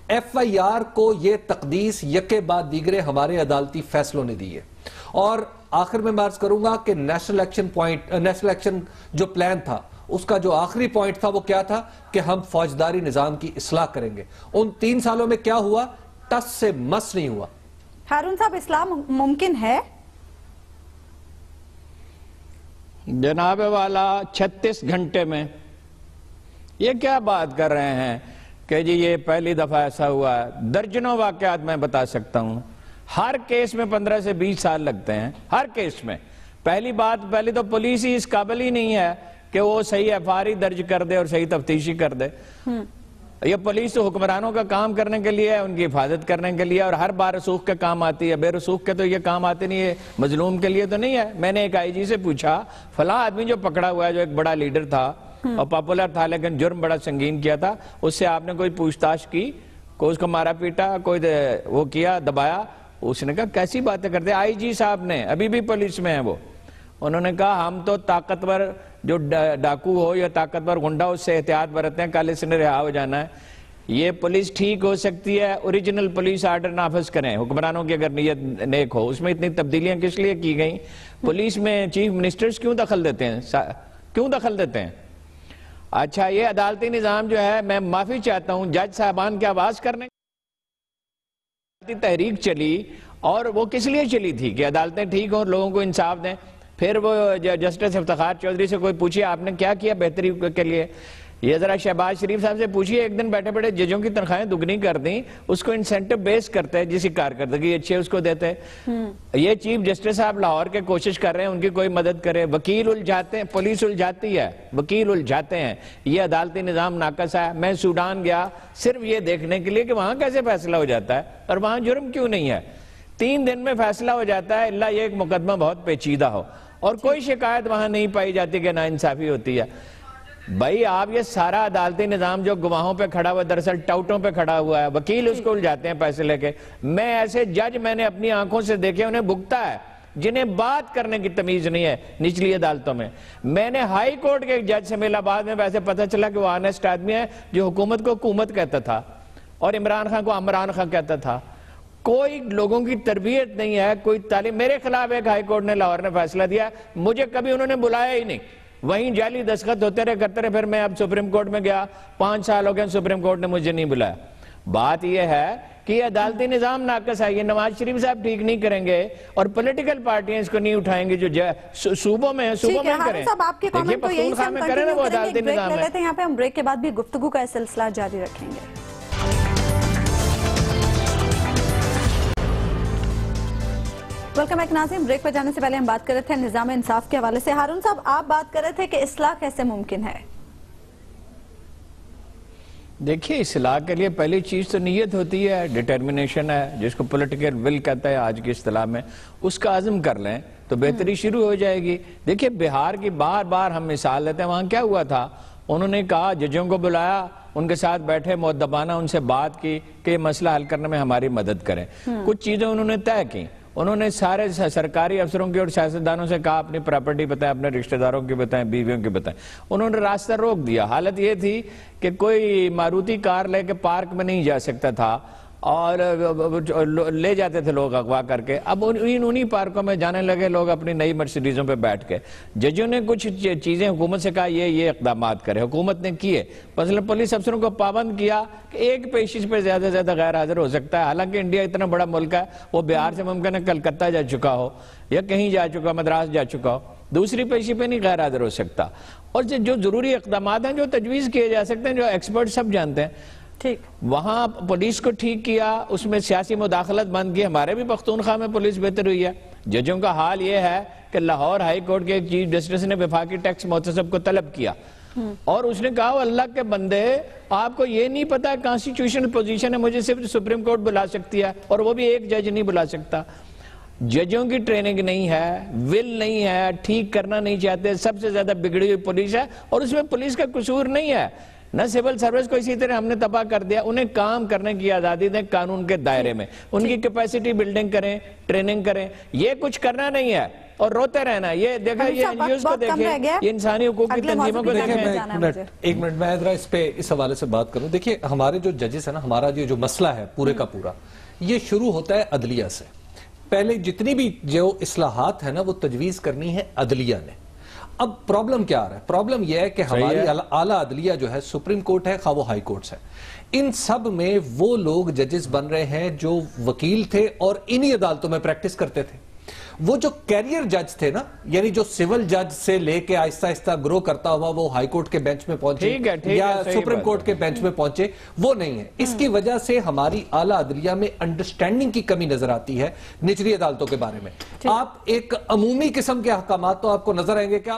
[SPEAKER 3] ایف آئی آر کو یہ تقدیس یکے بعد دیگرے ہمارے عدالتی فیصلوں نے دی ہے. اور آخر میں عرض کروں گا کہ نیشنل ایکشن جو پلان تھا اس کا جو آخری پوائنٹ تھا وہ کیا تھا کہ ہم فوجداری نظام کی اصلاح کریں گے. ان 3 سالوں میں کیا ہوا؟ ٹس سے مس نہیں ہوا.
[SPEAKER 1] ہارون صاحب اسلام ممکن ہے؟
[SPEAKER 2] جناب والا 36 گھنٹے میں یہ کیا بات کر رہے ہیں کہ جی یہ پہلی دفعہ ایسا ہوا ہے. درجنوں واقعات میں بتا سکتا ہوں، ہر کیس میں 15 سے 20 سال لگتے ہیں، ہر کیس میں. پہلی تو پولیس ہی اس قابل ہی نہیں ہے کہ وہ صحیح ایف آر درج کر دے اور صحیح تفتیشی کر دے. یہ پولیس تو حکمرانوں کا کام کرنے کے لیے ہے، ان کی حفاظت کرنے کے لیے، اور ہر بار رسوخ کے کام آتی ہے. بے رسوخ کے تو یہ کام آتے نہیں ہے، مظلوم کے لیے تو نہیں ہے. میں نے ایک آئی جی سے پوچھا فلاں آدمی جو پکڑا ہوا ہے جو ایک بڑا لیڈر تھا اور پاپولر تھا لیکن جرم بڑا سنگین کیا تھا، اس سے آپ نے کوئی پوچھ تاچھ کی، کوئی اس کو مارا پیٹا، کوئی وہ کیا دبایا؟ اس نے کہا کیسی باتیں کرتے. آئی جی صاحب نے، ابھی بھی پولیس میں ہیں وہ، انہوں نے کہا ہم تو طاقتور جو ڈاکو ہو یا طاقتور گنڈا اس سے احتیاط برتتے ہیں، کل اس نے رہا ہو جانا ہے. یہ پولیس ٹھیک ہو سکتی ہے، اوریجنل پولیس آرڈر نافذ کریں حکمرانوں کی اگر نیت نیک ہو. اس میں اتنی تبدیلیاں کس لیے کی گئیں؟ پولیس میں چیف منسٹرز کیوں دخل دیتے ہیں؟ اچھا یہ عدالتی نظام جو ہے، میں معافی چاہتا ہوں جج صاحبان کی آواز کرنے تحریک چلی، اور وہ کس لیے چلی تھی کہ عدالتیں ٹھیک ہوں، لوگوں کو انصاف دیں. پھر وہ جسٹس افتخار چودھری سے کوئی پوچھے آپ نے کیا کیا بہتری کے لیے؟ یہ ذرا شہباز شریف صاحب سے پوچھئے، ایک دن بیٹھے بیٹھے ججوں کی تنخواہیں دگنی کر دیں، اس کو انسینٹو بیس کرتے ہیں، جس کی کارکردگی اچھی ہے اس کو دیتے ہیں۔ یہ چیف جسٹس صاحب لاہور کے کوشش کر رہے ہیں ان کی کوئی مدد کرے، وکیل الجھاتے ہیں، پولیس الجھاتی ہے، وکیل الجھاتے ہیں، یہ عدالتی نظام ناقص ہے۔ میں سوڈان گیا صرف یہ دیکھنے کے لیے کہ وہاں کیسے فیصلہ ہو جاتا ہے اور وہاں جرم کیوں نہیں ہے، 3 دن میں فیصلہ ہو جاتا ہے، اللہ یہ ایک مقدمہ بہت پیچیدہ ہو، اور کوئی شکایت وہاں نہیں پائی جاتی کہ ناانصافی ہوتی ہے۔ بھائی آپ یہ سارا عدالتی نظام جو گواہوں پہ کھڑا ہوا دراصل ٹاؤٹوں پہ کھڑا ہوا ہے، وکیل اس کو الجھاتے ہیں پیسے لے کے۔ میں ایسے جج میں نے اپنی آنکھوں سے دیکھے انہیں بھگتا ہے جنہیں بات کرنے کی تمیز نہیں ہے نچلی عدالتوں میں۔ میں نے ہائی کورٹ کے ایک جج سے ملا، بعد میں ویسے پتہ چلا کہ وہ آنیسٹ آدمی ہے جو حکومت کو حکومت کہتا تھا اور عمران خان کو عمران خان کہتا تھا۔ کوئی لوگوں کی تربیت نہیں ہے، کوئی تعلیم۔ میرے خلاف ایک ہائی کورٹ نے لاہور نے فیصلہ دیا، مجھے کبھی انہوں نے بلایا ہی نہیں، وہیں جعلی دستخط ہوتے رہے کرتے رہے، پھر میں اب سپریم کورٹ میں گیا، 5 سال ہو گئے سپریم کورٹ نے مجھے نہیں بلایا۔ بات یہ ہے کہ یہ عدالتی نظام ناقص ہے، یہ نواز شریف صاحب ٹھیک نہیں کریں گے اور پولیٹیکل پارٹیاں اس کو نہیں اٹھائیں گے، جو صوبوں میں کریں۔
[SPEAKER 1] آپ کے کامنٹ کو یہی سے ہم کنٹینیو کریں گے، ایک بریک لے لیتے ہیں یہاں پہ، ہم بریک کے بعد بھی گفتگو کا سلسلہ جاری رکھیں گے۔ ویلکم بیک ناظرین، بریک پہ جانے سے پہلے ہم بات کر رہے تھے نظام انصاف کے حوالے سے۔ ہارون صاحب آپ بات کر رہے تھے کہ اصلاح کیسے ممکن ہے؟
[SPEAKER 2] دیکھیے اصلاح کے لیے پہلی چیز تو نیت ہوتی ہے، ڈیٹرمنیشن ہے، جس کو پولیٹیکل ول کہتا ہے آج کی اصطلاح میں، اس کا عزم کر لیں تو بہتری شروع ہو جائے گی۔ دیکھیے بہار کی بار بار ہم مثال لیتے ہیں، وہاں کیا ہوا تھا، انہوں نے کہا ججوں کو بلایا، ان کے ساتھ بیٹھے مؤدبانہ ان سے بات کی کہ یہ مسئلہ حل کرنے میں ہماری مدد کریں۔ کچھ چیزیں انہوں نے طے کی، انہوں نے سارے سرکاری افسروں کی اور سیاستدانوں سے کہا اپنی پراپرٹی بتائیں، اپنے رشتہ داروں کی بتائیں، بیویوں کی بتائیں۔ انہوں نے راستہ روک دیا۔ حالت یہ تھی کہ کوئی ماروتی کار لے کے پارک میں نہیں جا سکتا تھا اور لے جاتے تھے لوگ اغوا کر کے۔ اب انہی پارکوں میں جانے لگے لوگ اپنی نئی مرسیڈیزوں پہ بیٹھ کے۔ ججوں نے کچھ چیزیں حکومت سے کہا یہ اقدامات کرے، حکومت نے کیے۔ مثلا پولیس افسروں کو پابند کیا کہ ایک پیشش پہ زیادہ سے زیادہ غیر حاضر ہو سکتا ہے، حالانکہ انڈیا اتنا بڑا ملک ہے، وہ بہار سے ممکن ہے کلکتہ جا چکا ہو یا کہیں جا چکا، مدراس جا چکا ہو، دوسری پیشی پہ نہیں غیر حاضر ہو سکتا۔ اور جو ضروری اقدامات ہیں جو تجویز کیے جا سکتے ہیں، جو ایکسپرٹ سب جانتے ہیں، وہاں پولیس کو ٹھیک کیا، اس میں سیاسی مداخلت بند کی۔ ہمارے بھی پختونخوا میں پولیس بہتر ہوئی ہے۔ ججوں کا حال یہ ہے کہ لاہور ہائی کورٹ کے ایک چیف جسٹس نے وفاقی ٹیکس محتسب کو طلب کیا اور اس نے کہا اللہ کے بندے آپ کو یہ نہیں پتا کانسٹیٹیوشنل پوزیشن ہے، مجھے صرف سپریم کورٹ بلا سکتی ہے اور وہ بھی ایک جج نہیں بلا سکتا۔ ججوں کی ٹریننگ نہیں ہے، ول نہیں ہے، ٹھیک کرنا نہیں چاہتے، سب سے زیادہ بگڑی ہوئی پولیس ہے، اور اس میں پولیس کا قصور نہیں ہے، نہ سول سروس کو اسی طرح ہم نے تباہ کر دیا۔ انہیں کام کرنے کی آزادی دیں قانون کے دائرے میں، ان کی کیپیسٹی بلڈنگ کریں، ٹریننگ کریں، یہ کچھ کرنا نہیں ہے اور روتے رہنا۔ یہ دیکھیں، یہ NGOs کو دیکھیں، یہ انسانی حقوق کی تنظیموں کو دیکھیں۔
[SPEAKER 3] ایک منٹ میں ذرا اس حوالے سے بات کروں۔ دیکھیں ہمارے جو ججز ہیں نا، ہمارا جو مسئلہ ہے پورے کا پورا، یہ شروع ہوتا ہے عدلیہ سے۔ پہلے جتنی بھی جو اصلاحات ہیں نا وہ تجویز کرنی ہے عدلیہ نے۔ اب پرابلم کیا آ رہا ہے؟ پرابلم یہ ہے کہ ہماری اعلیٰ عدلیہ جو ہے، سپریم کورٹ ہے، خواہ وہ ہائی کورٹس ہے، ان سب میں وہ لوگ ججز بن رہے ہیں جو وکیل تھے اور انہی عدالتوں میں پریکٹس کرتے تھے۔ وہ جو کیریئر جج تھے نا، یعنی جو سول جج سے لے کے آہستہ آہستہ گرو کرتا ہوا وہ ہائی کورٹ کے بینچ میں پہنچے یا سپریم کورٹ کے بینچ میں پہنچے، وہ نہیں ہے۔ اس کی وجہ سے ہماری اعلیٰ عدلیہ میں انڈرسٹینڈنگ کی کمی نظر آتی ہے نچلی عدالتوں کے بارے میں۔ آپ ایک عمومی قسم کے احکامات تو آپ کو نظر آئیں گے کہ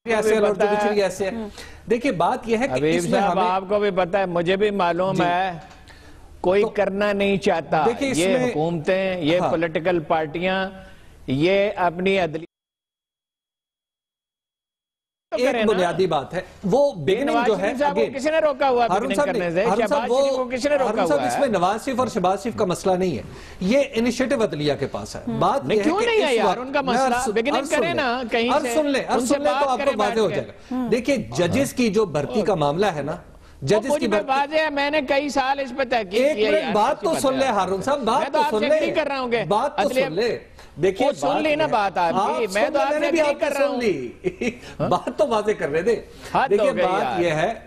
[SPEAKER 3] ایسے ہے۔ دیکھیں بات یہ ہے کہ
[SPEAKER 2] حبیب صاحب آپ کو بھی پتا ہے، مجھے بھی معلوم ہے، کوئی کرنا نہیں چاہتا۔ یہ حکومتیں، یہ پولیٹیکل پارٹیاں، یہ اپنی عدلیہ
[SPEAKER 3] ایک بنیادی بات ہے، وہ بگننگ جو ہے،
[SPEAKER 2] کسی نے روکا ہوا بگننگ کرنے سے؟ شہباز شریف کو کسی نے روکا ہوا ہے؟
[SPEAKER 3] اس میں نواز شریف اور شہباز شریف کا مسئلہ نہیں ہے، یہ انیشیٹو عدلیہ کے پاس ہے۔ بات یہ ہے
[SPEAKER 2] کیوں نہیں ہے یار ان کا مسئلہ؟ بگننگ کریں نا کہیں سے،
[SPEAKER 3] سن لیں تو آپ کو واضح ہو جائے گا۔ دیکھیں ججز کی جو بھرتی کا معاملہ ہے نا، ججز کی
[SPEAKER 2] واضح ہے، میں نے کئی سال اس پہ تحقیق کی ہے۔
[SPEAKER 3] ایک منٹ بات تو سن لے ہارون صاحب، بات تو سن لے، بات تو سن لے۔ دیکھیے
[SPEAKER 2] سن لی نا بات آپ کی، میں تو آپ سے بھی کر رہا ہوں،
[SPEAKER 3] بات تو واضح کرنے دیں۔ دیکھیے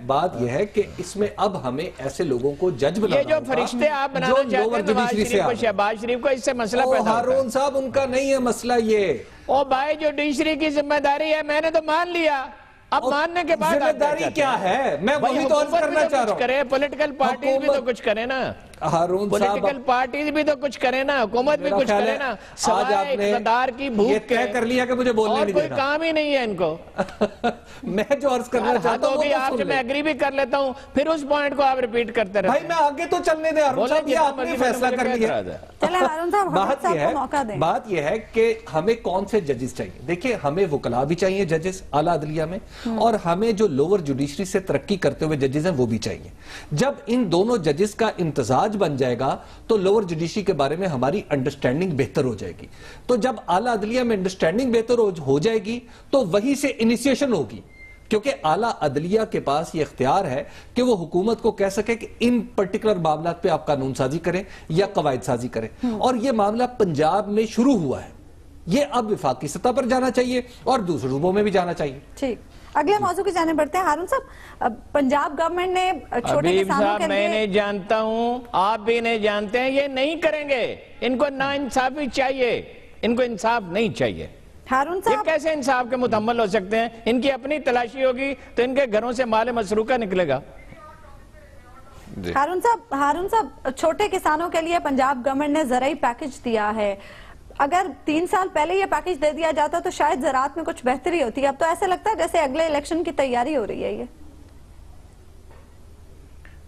[SPEAKER 3] بات یہ ہے کہ اس میں اب ہمیں ایسے لوگوں کو جج بنانا ہوگا،
[SPEAKER 2] یہ جو فرشتے آپ بنانا چاہتے ہیں نواز شریف کو، شہباز شریف کو، اس سے مسئلہ پیدا ہوتا ہے۔
[SPEAKER 3] ہارون صاحب ان کا نہیں ہے مسئلہ یہ۔
[SPEAKER 2] او بھائی جوڈیشری کی ذمہ داری ہے، میں نے تو مان لیا، اب ماننے کے بعد
[SPEAKER 3] ذمہ داری کیا ہے؟ میں وہی تو عرض کرنا چاہ رہا ہوں۔
[SPEAKER 2] پولیٹیکل پارٹیز بھی تو کچھ کرے نا،
[SPEAKER 3] ہارون صاحب
[SPEAKER 2] پولیٹیکل پارٹیز بھی تو کچھ کرے نا، حکومت بھی کچھ کرے نا، سوائے اقتدار کی بھوک کے،
[SPEAKER 3] یہ طے کر لیا کہ مجھے بولنے نہیں دینا،
[SPEAKER 2] اور کوئی کام ہی نہیں ہے ان کو۔
[SPEAKER 3] میں جو عرض کرنا چاہتا ہوں وہ تو
[SPEAKER 2] آپ سے میں ایگری بھی کر لیتا ہوں، پھر اس پوائنٹ کو آپ ریپیٹ کرتے رہتے ہیں۔
[SPEAKER 3] بھائی میں آگے تو چلنے دیں ہارون صاحب، یہ آپ نے فیصلہ کر لیا۔ بات یہ ہے کہ ہمیں کون سے ججز چاہیے؟ دیکھیں ہمیں وکلاء بھی چاہیے ججز اعلیٰ عدلیہ میں، اور ہمیں جو لوور جوڈیشری سے ترقی کرتے ہوئے ججز ہیں وہ بھی چاہیے۔ جب ان دونوں ججز کا امتزاج بن جائے گا تو لوور جوڈیشری کے بارے میں ہماری انڈرسٹینڈنگ بہتر ہو جائے گی۔ تو جب اعلیٰ عدلیہ میں انڈرسٹینڈنگ بہتر ہو جائے گی تو وہی سے انیشیشن ہوگی، کیونکہ اعلیٰ عدلیہ کے پاس یہ اختیار ہے کہ وہ حکومت کو کہہ سکے کہ ان پرٹیکولر معاملات پہ آپ قانون سازی کریں یا قواعد سازی کریں، اور یہ معاملہ پنجاب میں شروع ہوا ہے، یہ اب وفاقی سطح پر جانا چاہیے اور دوسرے صوبوں میں بھی جانا چاہیے۔
[SPEAKER 1] ٹھیک، اگلے موضوع کی جانب بڑھتے ہیں۔ ہارون صاحب، پنجاب گورنمنٹ نے چھوٹے
[SPEAKER 2] حبیب
[SPEAKER 1] کسانوں
[SPEAKER 2] صاحب
[SPEAKER 1] کے
[SPEAKER 2] میں
[SPEAKER 1] لیے،
[SPEAKER 2] نہیں جانتا ہوں، آپ بھی نہیں جانتے ہیں، یہ نہیں کریں گے، ان کو نا انصافی چاہیے، ان کو انصاف نہیں چاہیے۔
[SPEAKER 1] ہارون
[SPEAKER 2] یہ
[SPEAKER 1] صاحب
[SPEAKER 2] کیسے انصاف کے متحمل ہو سکتے ہیں؟ ان کی اپنی تلاشی ہوگی تو ان کے گھروں سے مال مسروقہ نکلے گا۔
[SPEAKER 1] ہارون صاحب چھوٹے کسانوں کے لیے پنجاب گورنمنٹ نے زرعی پیکج دیا ہے، اگر 3 سال پہلے یہ پیکج دے دیا جاتا تو شاید زراعت میں کچھ بہتری ہوتی ہے، اب تو ایسا لگتا ہے جیسے اگلے الیکشن کی تیاری ہو رہی ہے۔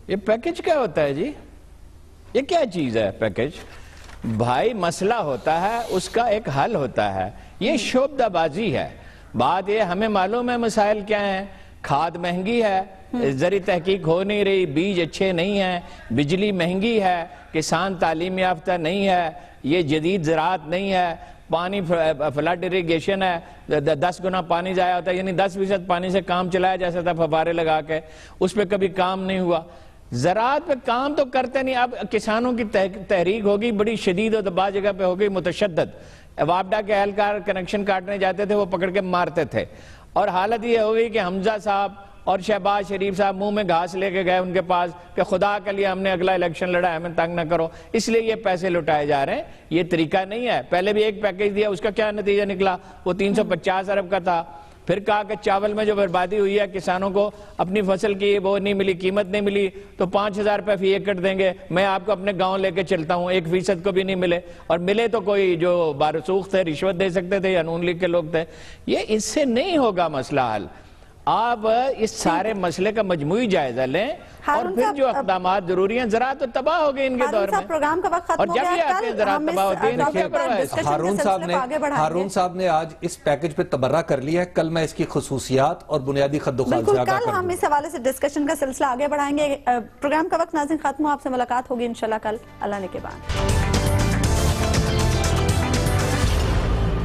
[SPEAKER 2] یہ پیکج کیا ہوتا ہے جی؟ یہ کیا چیز ہے پیکج؟ بھائی مسئلہ ہوتا ہے، اس کا ایک حل ہوتا ہے، یہ شعبدہ بازی ہے۔ بات یہ ہمیں معلوم ہے مسائل کیا ہیں، کھاد مہنگی ہے، زرعی تحقیق ہو نہیں رہی، بیج اچھے نہیں ہیں، بجلی مہنگی ہے، کسان تعلیم یافتہ نہیں ہے، یہ جدید زراعت نہیں ہے، پانی فلڈ اریگیشن ہے، 10 گنا پانی ضائع ہوتا ہے، یعنی 10% پانی سے کام چلایا جیسا تھا فوارے لگا کے، اس پہ کبھی کام نہیں ہوا۔ زراعت پہ کام تو کرتے نہیں، اب کسانوں کی تحریک ہوگی بڑی شدید، اور بعض جگہ پہ ہوگی متشدد۔ وابڈا کے اہلکار کنیکشن کاٹنے جاتے تھے، وہ پکڑ کے مارتے تھے، اور حالت یہ ہو گئی کہ حمزہ صاحب اور شہباز شریف صاحب منہ میں گھاس لے کے گئے ان کے پاس کہ خدا کے لیے ہم نے اگلا الیکشن لڑا ہے، ہمیں تنگ نہ کرو، اس لیے یہ پیسے لٹائے جا رہے ہیں۔ یہ طریقہ نہیں ہے۔ پہلے بھی ایک پیکیج دیا، اس کا کیا نتیجہ نکلا؟ وہ 350 ارب کا تھا۔ پھر کہا کہ چاول میں جو بربادی ہوئی ہے، کسانوں کو اپنی فصل کی وہ نہیں ملی، قیمت نہیں ملی، تو 5000 روپے فی ایکڑ دیں گے، میں آپ کو اپنے گاؤں لے کے چلتا ہوں، 1% کو بھی نہیں ملے، اور ملے تو کوئی جو بارسوخ تھے، رشوت دے سکتے تھے یا نون لیگ کے لوگ تھے۔ یہ اس سے نہیں ہوگا مسئلہ حل۔ آپ اس سارے مسئلے کا مجموعی جائزہ لیں، اور پھر جو اقدامات ضروری ہیں، زراعت تو تباہ ہو گئی ان کے دور میں،
[SPEAKER 1] پروگرام کا وقت ختم
[SPEAKER 2] اور
[SPEAKER 1] ہو
[SPEAKER 2] جب
[SPEAKER 1] گیا،
[SPEAKER 2] یہ آتے ہیں زراعت تباہ ہوتی ہے۔
[SPEAKER 3] ہارون صاحب نے آج اس پیکج پہ تبرہ کر لیا ہے، کل میں اس کی خصوصیات اور بنیادی خد و خال سے آگاہ
[SPEAKER 1] کل ہم اس حوالے سے ڈسکشن کا سلسلہ آگے بڑھائیں گے۔ پروگرام کا وقت ناظرین ختم ہو، آپ سے ملاقات ہوگی انشاءاللہ کل، اللہ نے کے بعد۔